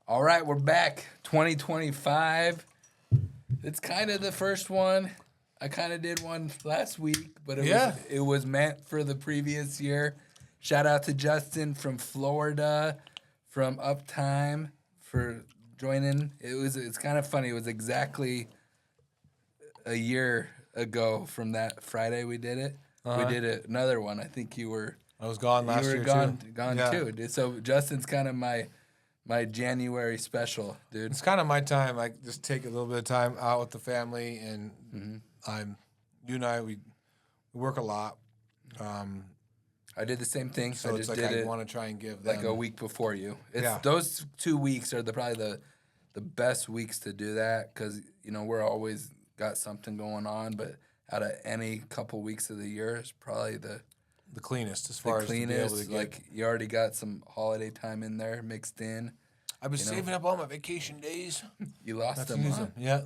All right, we're back. 2025. It's kind of the first one. I kind of did one last week, but it was meant for the previous year. Shout out to Justin from Florida, from Uptime for joining. It's kind of funny. It was exactly a year ago from that Friday we did it. We did another one. I think you were. I was gone last year gone too. too. So Justin's kind of my January special, dude. It's kind of my time. I just take a little bit of time out with the family, and you and I we work a lot. I did the same thing. So I it's just like did I it want to try and give them like a week before you. Those 2 weeks are probably the best weeks to do that because we're always got something going on. But out of any couple weeks of the year, it's probably the cleanest as far as cleanest. to be able to get. Like you already got some holiday time in there mixed in. I've been saving up all my vacation days. You lost them, huh? Yeah.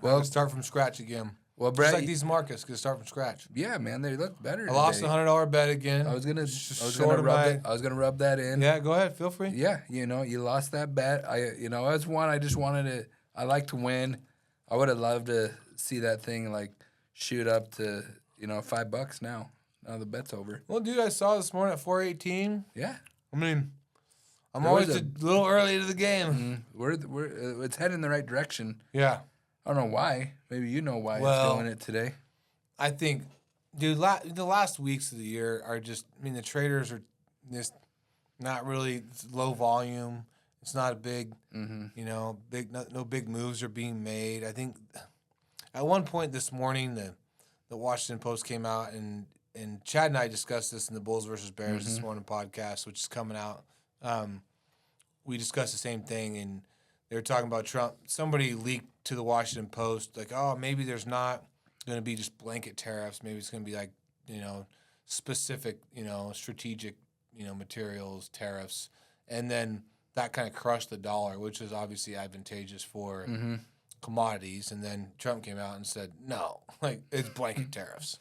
Well, start from scratch again. Well, Brett, just like these markets, could start from scratch. Yeah, man, they look better. I lost $100 bet again. I was gonna rub that in. Yeah, go ahead, feel free. Yeah, you lost that bet. As one, I just wanted to. I like to win. I would have loved to see that thing like shoot up to $5 now. Now the bet's over. Well, dude, I saw this morning at 418. Yeah, I mean, I'm always a little early to the game. It's heading in the right direction. Yeah. I don't know why. Maybe you know why it's doing it today. I think, dude, the last weeks of the year are just. I mean, the traders are just not really. It's low volume. It's not a big, no big moves are being made. I think at one point this morning, the Washington Post came out and Chad and I discussed this in the Bulls versus Bears this morning podcast, which is coming out. We discussed the same thing, and they were talking about Trump. Somebody leaked to the Washington Post, like, oh, maybe there's not going to be just blanket tariffs. Maybe it's going to be like, specific, strategic, materials, tariffs. And then that kind of crushed the dollar, which is obviously advantageous for commodities. And then Trump came out and said, no, like, it's blanket tariffs.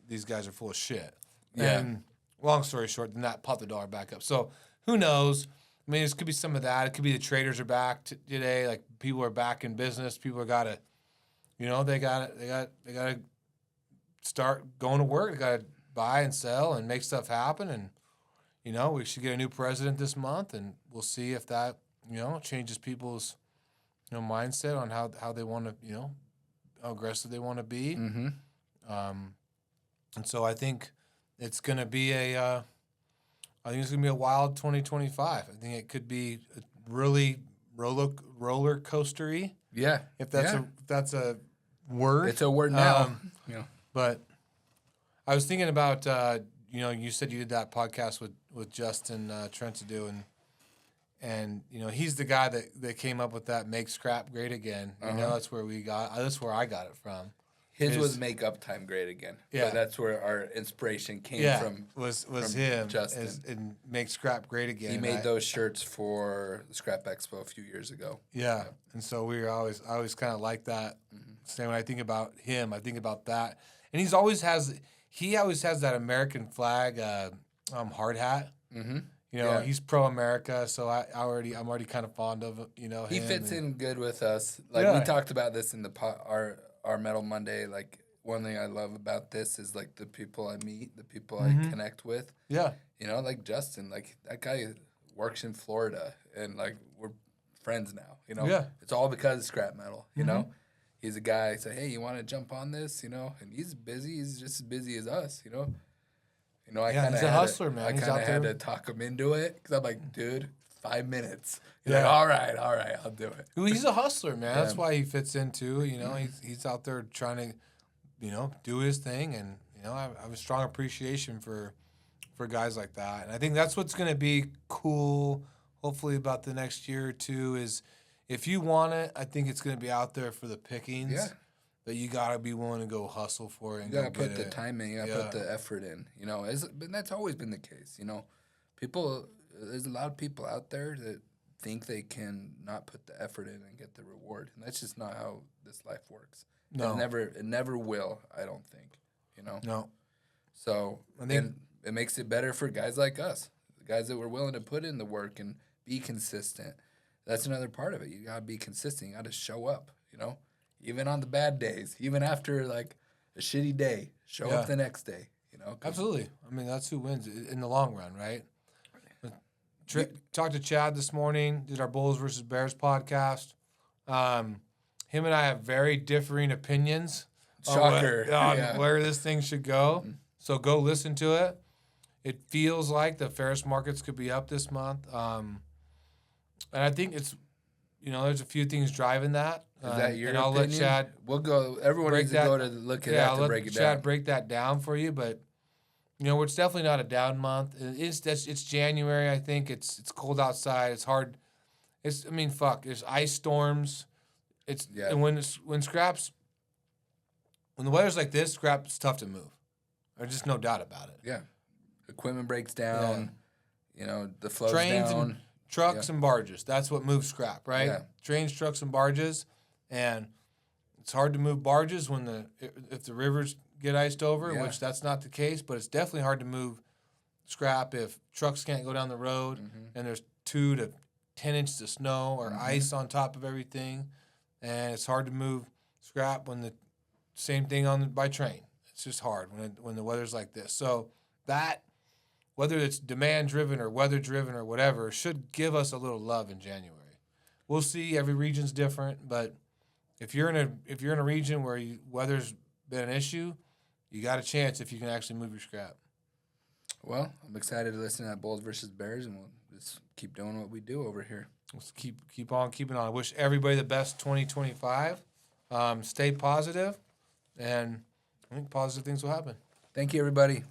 These guys are full of shit. Yeah. And long story short, then that popped the dollar back up. So who knows? I mean, this could be some of that. It could be the traders are back today. Like people are back in business. People are gotta, they gotta start going to work. They gotta buy and sell and make stuff happen. And we should get a new president this month, and we'll see if that changes people's mindset on how they want to how aggressive they want to be. And so I think it's gonna be a wild 2025. I think it could be really roller coastery. Yeah, if that's a word. It's a word now. But I was thinking about you said you did that podcast with Justin Trentadue, and he's the guy that came up with that make scrap great again. That's where I got it from. His was make Uptime great again. Yeah, but that's where our inspiration came from. Was from him, Justin, and make scrap great again. He made those shirts for the Scrap Expo a few years ago. Yeah, and so I always kind of like that. Same when I think about him, I think about that, and he always has that American flag hard hat. He's pro America, so I'm already kind of fond of him. He fits in good with us. Like we talked about this in our Metal Monday. Like one thing I love about this is like the people I meet, the people I connect with. Yeah, like Justin, like that guy works in Florida, and like we're friends now. Yeah, it's all because of scrap metal. He's a guy. Say, hey, you want to jump on this? And he's busy. He's just as busy as us. He's a hustler, man. I kind of had to talk him into it because I'm like, dude, 5 minutes. He's like, all right, I'll do it. Well, he's a hustler, man. That's why he fits in too. He's out there trying to, do his thing, and I have a strong appreciation for guys like that. And I think that's what's going to be cool. Hopefully, about the next year or two is. If you want it, I think it's going to be out there for the pickings. Yeah. But you got to be willing to go hustle for it. And you got to put the time in. You got to put the effort in. But that's always been the case. There's a lot of people out there that think they can not put the effort in and get the reward. And that's just not how this life works. No. It never will, I don't think. No. So I think it makes it better for guys like us, the guys that were willing to put in the work and be consistent. That's another part of it. You gotta be consistent. You gotta show up. Even on the bad days, even after like a shitty day, show up the next day. Absolutely. I mean, that's who wins in the long run, right? Talked to Chad this morning. Did our Bulls versus Bears podcast. Him and I have very differing opinions. Shocker. On where this thing should go. So go listen to it. It feels like the ferrous markets could be up this month. And I think it's, there's a few things driving that. Is that your and I'll opinion? let Chad. We'll go. Everyone needs to go to look at that to break it down. Chad break that down for you, but it's definitely not a down month. It's January. I think it's cold outside. It's hard. There's ice storms. And when scraps. When the weather's like this, scrap's tough to move. There's just no doubt about it. Yeah. Equipment breaks down. The flow's Trains down. And trucks and barges. That's what moves scrap, right? Yeah. Trains, trucks, and barges. And it's hard to move barges if the rivers get iced over, which that's not the case. But it's definitely hard to move scrap if trucks can't go down the road and there's 2 to 10 inches of snow or ice on top of everything. And it's hard to move scrap when the same thing by train. It's just hard when the weather's like this. So that, whether it's demand-driven or weather-driven or whatever, should give us a little love in January. We'll see. Every region's different, but if you're in a region where weather's been an issue, you got a chance if you can actually move your scrap. Well, I'm excited to listen to that Bulls versus Bears, and we'll just keep doing what we do over here. Let's keep on keeping on. I wish everybody the best 2025. Stay positive, and I think positive things will happen. Thank you, everybody.